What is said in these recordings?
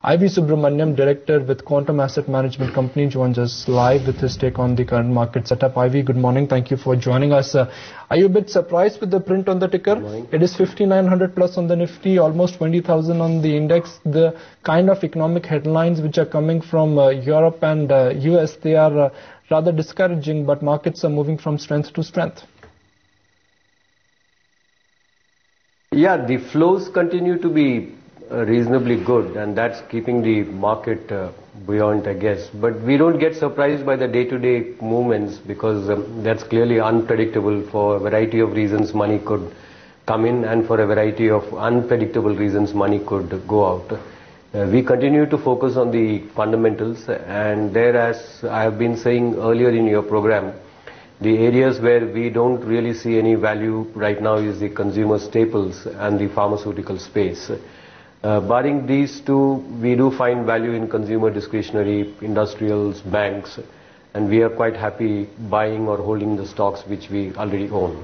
IV Subramaniam, Director with Quantum Asset Management Company, joins us live with his take on the current market setup. IV, good morning. Thank you for joining us. Are you a bit surprised with the print on the ticker? It is 5,900 plus on the Nifty, almost 20,000 on the index. The kind of economic headlines which are coming from Europe and US, they are rather discouraging, but markets are moving from strength to strength. Yeah, the flows continue to be reasonably good, and that's keeping the market buoyant, I guess. But we don't get surprised by the day-to-day movements because that's clearly unpredictable. For a variety of reasons, money could come in, and for a variety of unpredictable reasons, money could go out. We continue to focus on the fundamentals, and there, as I have been saying earlier in your program, the areas where we don't really see any value right now is the consumer staples and the pharmaceutical space. Barring these two, we do find value in consumer discretionary, industrials, banks, and we are quite happy buying or holding the stocks which we already own.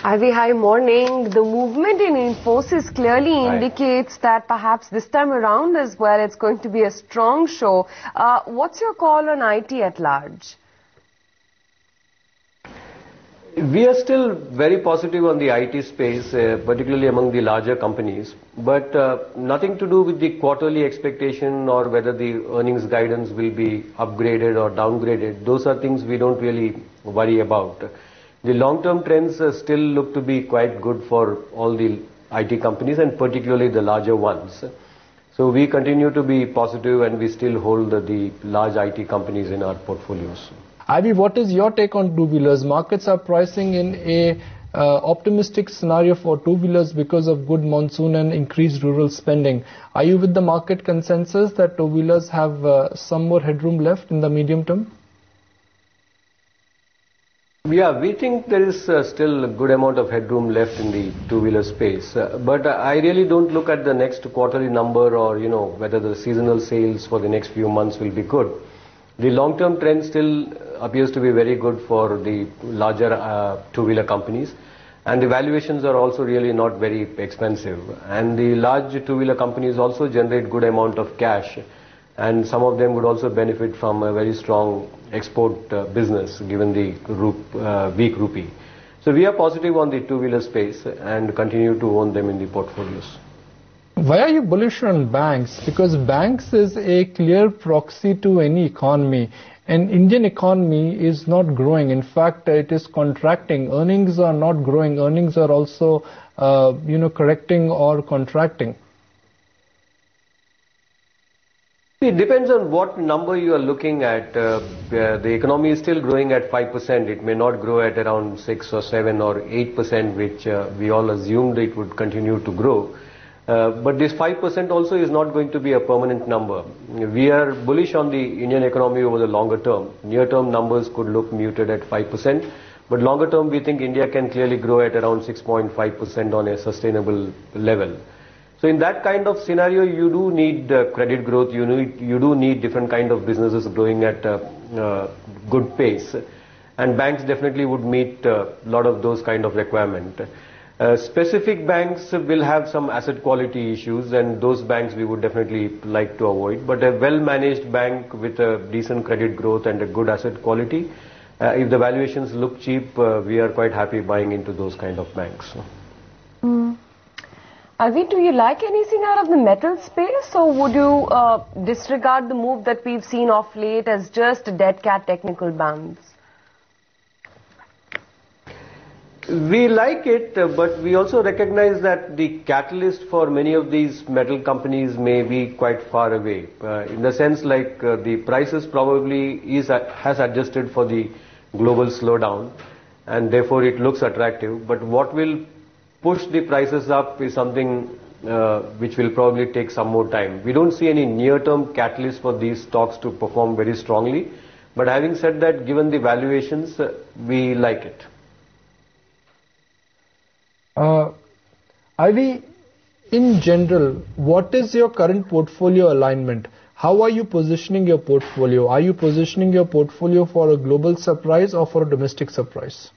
Ivy, hi, morning. The movement in Infosys clearly indicates that perhaps this time around as well it's going to be a strong show. What's your call on IT at large? We are still very positive on the IT space, particularly among the larger companies, but nothing to do with the quarterly expectation or whether the earnings guidance will be upgraded or downgraded. Those are things we don't really worry about. The long-term trends still look to be quite good for all the IT companies and particularly the larger ones. So we continue to be positive and we still hold the large IT companies in our portfolios. Ivy, what is your take on two-wheelers? Markets are pricing in a optimistic scenario for two-wheelers because of good monsoon and increased rural spending. Are you with the market consensus that two-wheelers have some more headroom left in the medium term? Yeah, we think there is still a good amount of headroom left in the two-wheeler space. But I really don't look at the next quarterly number or, whether the seasonal sales for the next few months will be good. The long-term trend still appears to be very good for the larger two-wheeler companies, and the valuations are also really not very expensive. And the large two-wheeler companies also generate good amount of cash, and some of them would also benefit from a very strong export business given the weak rupee. So we are positive on the two-wheeler space and continue to own them in the portfolios. Why are you bullish on banks? Because banks is a clear proxy to any economy, and Indian economy is not growing. In fact, it is contracting. Earnings are not growing. Earnings are also, correcting or contracting. It depends on what number you are looking at. The economy is still growing at 5%. It may not grow at around 6 or 7 or 8%, which we all assumed it would continue to grow. But this 5% also is not going to be a permanent number. We are bullish on the Indian economy over the longer term. Near-term numbers could look muted at 5%, but longer term we think India can clearly grow at around 6.5% on a sustainable level. So in that kind of scenario, you do need credit growth. You do need different kind of businesses growing at a good pace, and banks definitely would meet a lot of those kind of requirement. Specific banks will have some asset quality issues, and those banks we would definitely like to avoid. But a well-managed bank with a decent credit growth and a good asset quality, if the valuations look cheap, we are quite happy buying into those kind of banks. Avi, do you like anything out of the metal space, or would you disregard the move that we've seen of late as just a dead cat technical bounce? We like it, but we also recognize that the catalyst for many of these metal companies may be quite far away. In the sense like the prices probably has adjusted for the global slowdown, and therefore it looks attractive. But what will push the prices up is something which will probably take some more time. We don't see any near-term catalyst for these stocks to perform very strongly. But having said that, given the valuations, we like it. Ivy, in general, what is your current portfolio alignment? How are you positioning your portfolio? Are you positioning your portfolio for a global surprise or for a domestic surprise?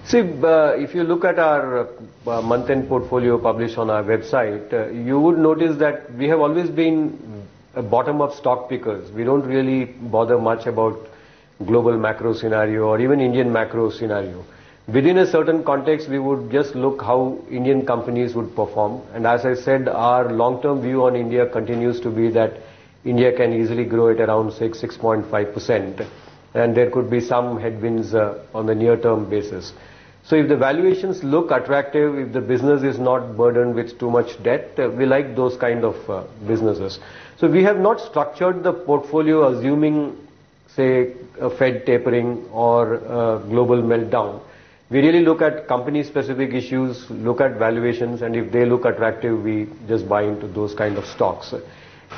See, if you look at our month-end portfolio published on our website, you would notice that we have always been bottom-up stock pickers. We don't really bother much about global macro scenario or even Indian macro scenario. Within a certain context, we would just look how Indian companies would perform. And as I said, our long-term view on India continues to be that India can easily grow at around 6.5%. And there could be some headwinds on the near-term basis. So if the valuations look attractive, if the business is not burdened with too much debt, we like those kind of businesses. So we have not structured the portfolio assuming, say, a Fed tapering or a global meltdown. We really look at company-specific issues, look at valuations, and if they look attractive, we just buy into those kind of stocks.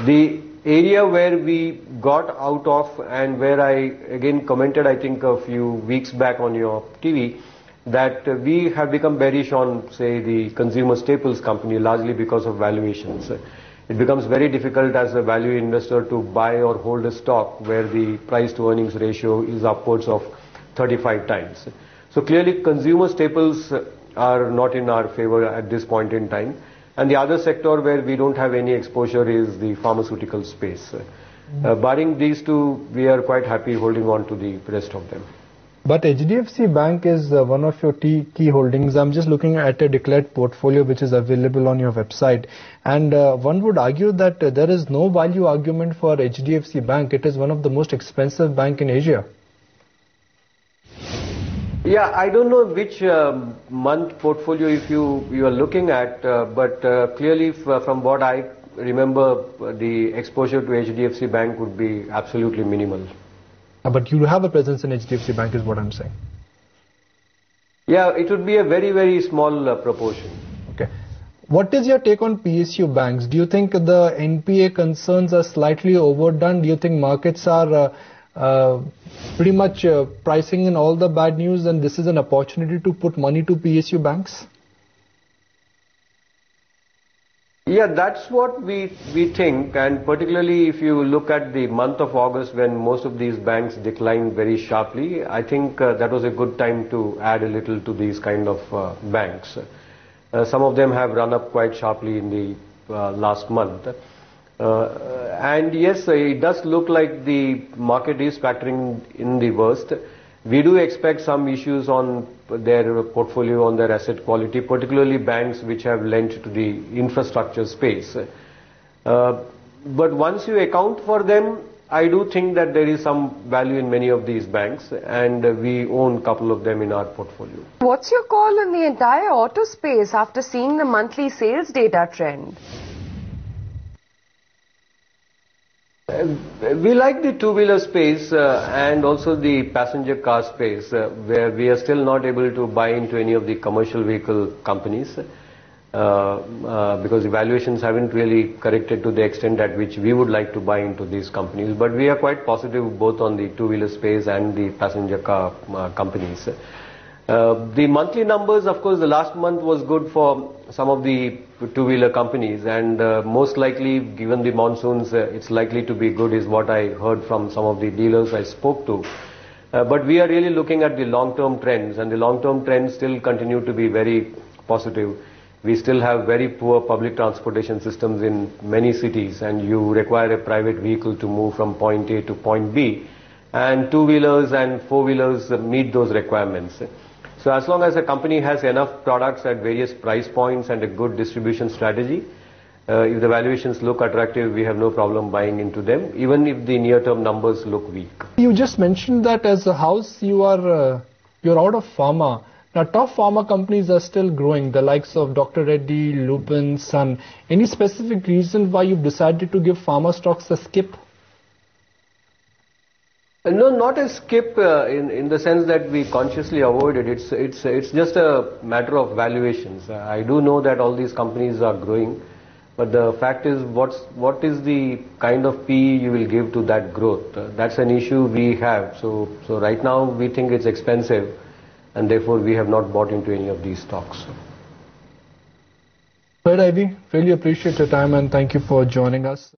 The area where we got out of and where I again commented, I think a few weeks back on your TV, that we have become bearish on, say, the consumer staples company largely because of valuations. It becomes very difficult as a value investor to buy or hold a stock where the price to earnings ratio is upwards of 35 times. So clearly consumer staples are not in our favor at this point in time. And the other sector where we don't have any exposure is the pharmaceutical space. Barring these two, we are quite happy holding on to the rest of them. But HDFC Bank is one of your key holdings. I'm just looking at a declared portfolio which is available on your website. And one would argue that there is no value argument for HDFC Bank. It is one of the most expensive bank in Asia. Yeah, I don't know which month portfolio if you are looking at, but clearly from what I remember, the exposure to HDFC Bank would be absolutely minimal. But you have a presence in HDFC Bank is what I'm saying. Yeah, it would be a very, very small proportion. Okay. What is your take on PSU banks? Do you think the NPA concerns are slightly overdone? Do you think markets are pretty much pricing in all the bad news and this is an opportunity to put money to PSU banks? Yeah, that's what we think, and particularly if you look at the month of August when most of these banks declined very sharply, I think that was a good time to add a little to these kind of banks. Some of them have run up quite sharply in the last month. And yes, it does look like the market is factoring in the worst. We do expect some issues on their portfolio, on their asset quality, particularly banks which have lent to the infrastructure space. But once you account for them, I do think that there is some value in many of these banks, and we own a couple of them in our portfolio. What's your call on the entire auto space after seeing the monthly sales data trend? We like the two-wheeler space and also the passenger car space where we are still not able to buy into any of the commercial vehicle companies because the valuations haven't really corrected to the extent at which we would like to buy into these companies. But we are quite positive both on the two-wheeler space and the passenger car companies. The monthly numbers, of course, the last month was good for some of the two-wheeler companies, and most likely, given the monsoons, it's likely to be good is what I heard from some of the dealers I spoke to. But we are really looking at the long-term trends, and the long-term trends still continue to be very positive. We still have very poor public transportation systems in many cities, and you require a private vehicle to move from point A to point B, and two-wheelers and four-wheelers meet those requirements. So as long as a company has enough products at various price points and a good distribution strategy, if the valuations look attractive, we have no problem buying into them, even if the near-term numbers look weak. You just mentioned that as a house, you're out of pharma. Now, top pharma companies are still growing, the likes of Dr. Reddy, Lupin, Sun. Any specific reason why you've decided to give pharma stocks a skip? No, not a skip in the sense that we consciously avoided. It's just a matter of valuations. I do know that all these companies are growing, but the fact is, what is the kind of PE you will give to that growth? That's an issue we have. So right now we think it's expensive, and therefore we have not bought into any of these stocks. Right, Ivy. Really appreciate your time and thank you for joining us.